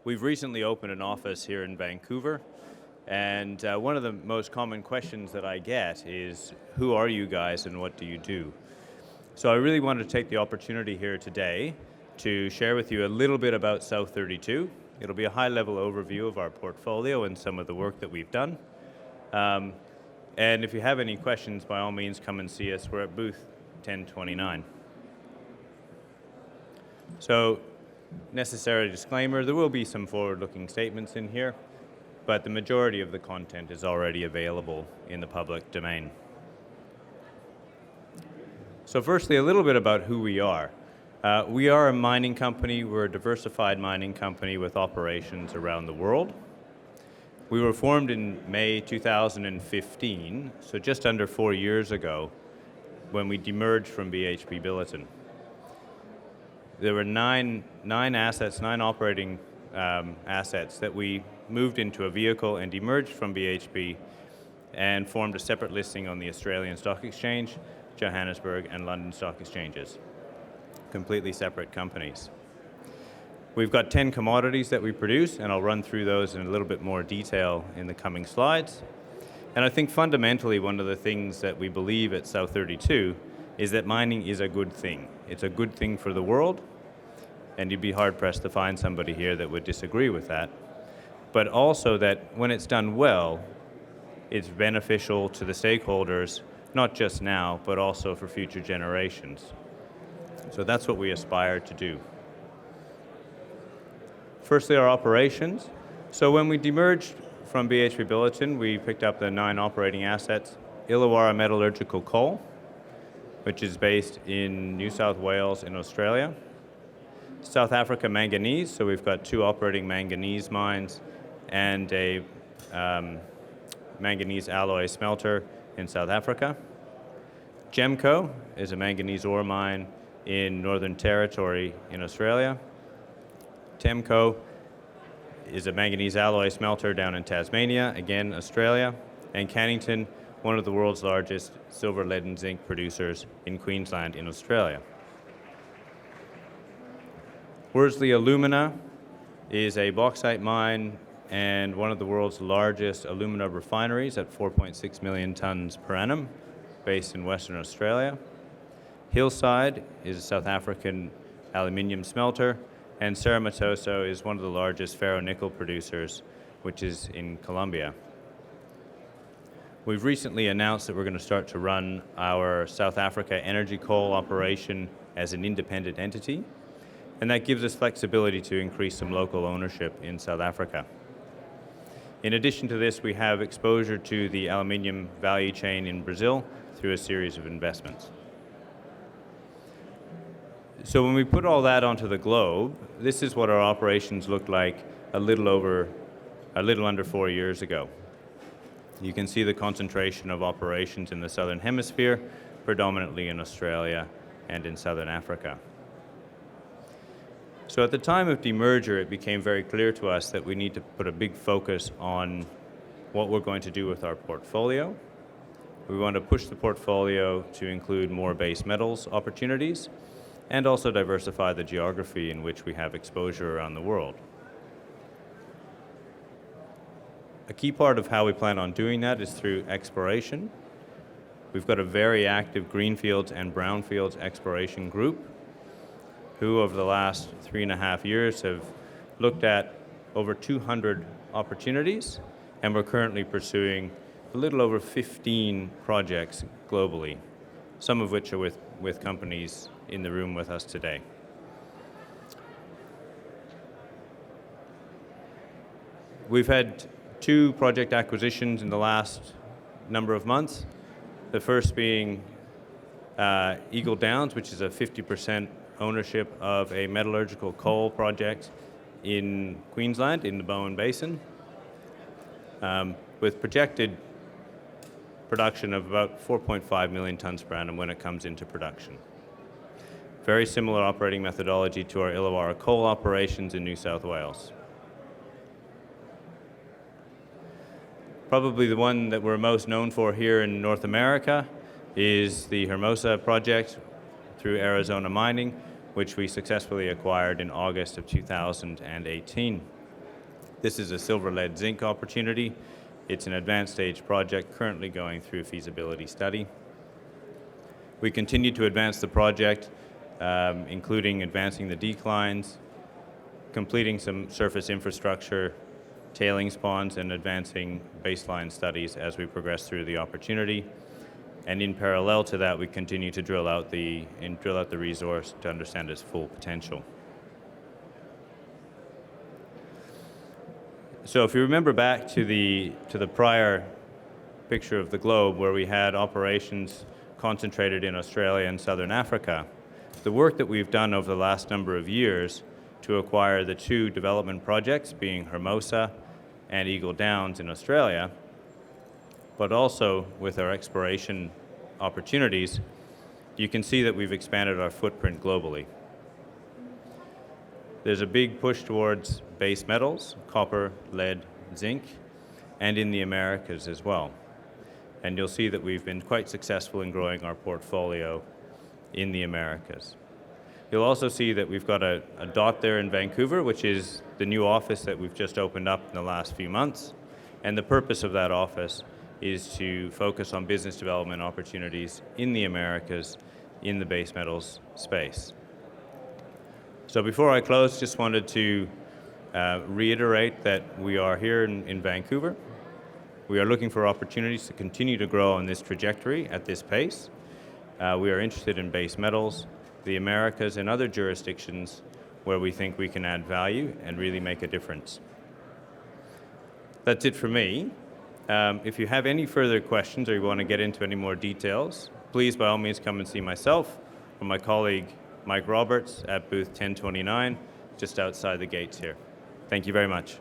We've recently opened an office here in Vancouver, and one of the most common questions that I get is, who are you guys and what do you do? So I really wanted to take the opportunity here today to share with you a little bit about South 32. It'll be a high-level overview of our portfolio and some of the work that we've done. And if you have any questions, by all means, come and see us. We're at booth 1029. So, necessary disclaimer, there will be some forward-looking statements in here, but the majority of the content is already available in the public domain. So firstly, a little bit about who we are. We are a mining company. We're a diversified mining company with operations around the world. We were formed in May 2015, so just under 4 years ago, when we demerged from BHP Billiton. There were nine operating assets that we moved into a vehicle and demerged from BHP and formed a separate listing on the Australian Stock Exchange, Johannesburg, and London Stock Exchanges. Completely separate companies. We've got 10 commodities that we produce, and I'll run through those in a little bit more detail in the coming slides. And I think fundamentally one of the things that we believe at South 32 is that mining is a good thing. It's a good thing for the world, and you'd be hard-pressed to find somebody here that would disagree with that. But also that when it's done well, it's beneficial to the stakeholders, not just now, but also for future generations. So that's what we aspire to do. Firstly, our operations. So when we demerged from BHP Billiton, we picked up the 9 operating assets. Illawarra Metallurgical Coal, which is based in New South Wales in Australia. South Africa Manganese, so we've got 2 operating manganese mines and a manganese alloy smelter in South Africa. GEMCO is a manganese ore mine in Northern Territory in Australia. TEMCO is a manganese alloy smelter down in Tasmania, again, Australia. And Cannington, one of the world's largest silver, lead, and zinc producers in Queensland in Australia. Worsley Alumina is a bauxite mine and one of the world's largest alumina refineries at 4.6 million tons per annum, based in Western Australia. Hillside is a South African aluminium smelter, and Cerro Matoso is one of the largest ferronickel producers, which is in Colombia. We've recently announced that we're going to start to run our South Africa energy coal operation as an independent entity, and that gives us flexibility to increase some local ownership in South Africa. In addition to this, we have exposure to the aluminium value chain in Brazil through a series of investments. So when we put all that onto the globe, this is what our operations looked like a little under 4 years ago. You can see the concentration of operations in the Southern Hemisphere, predominantly in Australia and in Southern Africa. So at the time of demerger, it became very clear to us that we need to put a big focus on what we're going to do with our portfolio. We want to push the portfolio to include more base metals opportunities and also diversify the geography in which we have exposure around the world. A key part of how we plan on doing that is through exploration. We've got a very active greenfields and brownfields exploration group who over the last 3.5 years have looked at over 200 opportunities, and we're currently pursuing a little over 15 projects globally, some of which are with companies in the room with us today. We've had 2 project acquisitions in the last number of months. The first being Eagle Downs, which is a 50% ownership of a metallurgical coal project in Queensland in the Bowen Basin, with projected production of about 4.5 million tons per annum when it comes into production. Very similar operating methodology to our Illawarra coal operations in New South Wales. Probably the one that we're most known for here in North America is the Hermosa project through Arizona Mining, which we successfully acquired in August of 2018. This is a silver-lead zinc opportunity. It's an advanced stage project currently going through a feasibility study. We continue to advance the project, including advancing the declines, completing some surface infrastructure, tailings ponds, and advancing baseline studies as we progress through the opportunity. And in parallel to that, we continue to drill out the resource to understand its full potential. So if you remember back to the prior picture of the globe where we had operations concentrated in Australia and Southern Africa, the work that we've done over the last number of years to acquire the two development projects, being Hermosa and Eagle Downs in Australia, but also with our exploration opportunities, you can see that we've expanded our footprint globally. There's a big push towards base metals, copper, lead, zinc, and in the Americas as well. And you'll see that we've been quite successful in growing our portfolio in the Americas. You'll also see that we've got a dot there in Vancouver, which is the new office that we've just opened up in the last few months. And the purpose of that office is to focus on business development opportunities in the Americas in the base metals space. So before I close, just wanted to reiterate that we are here in Vancouver. We are looking for opportunities to continue to grow on this trajectory at this pace. We are interested in base metals, the Americas, and other jurisdictions where we think we can add value and really make a difference. That's it for me. If you have any further questions or you want to get into any more details, please by all means come and see myself or my colleague Mike Roberts at booth 1029, just outside the gates here. Thank you very much.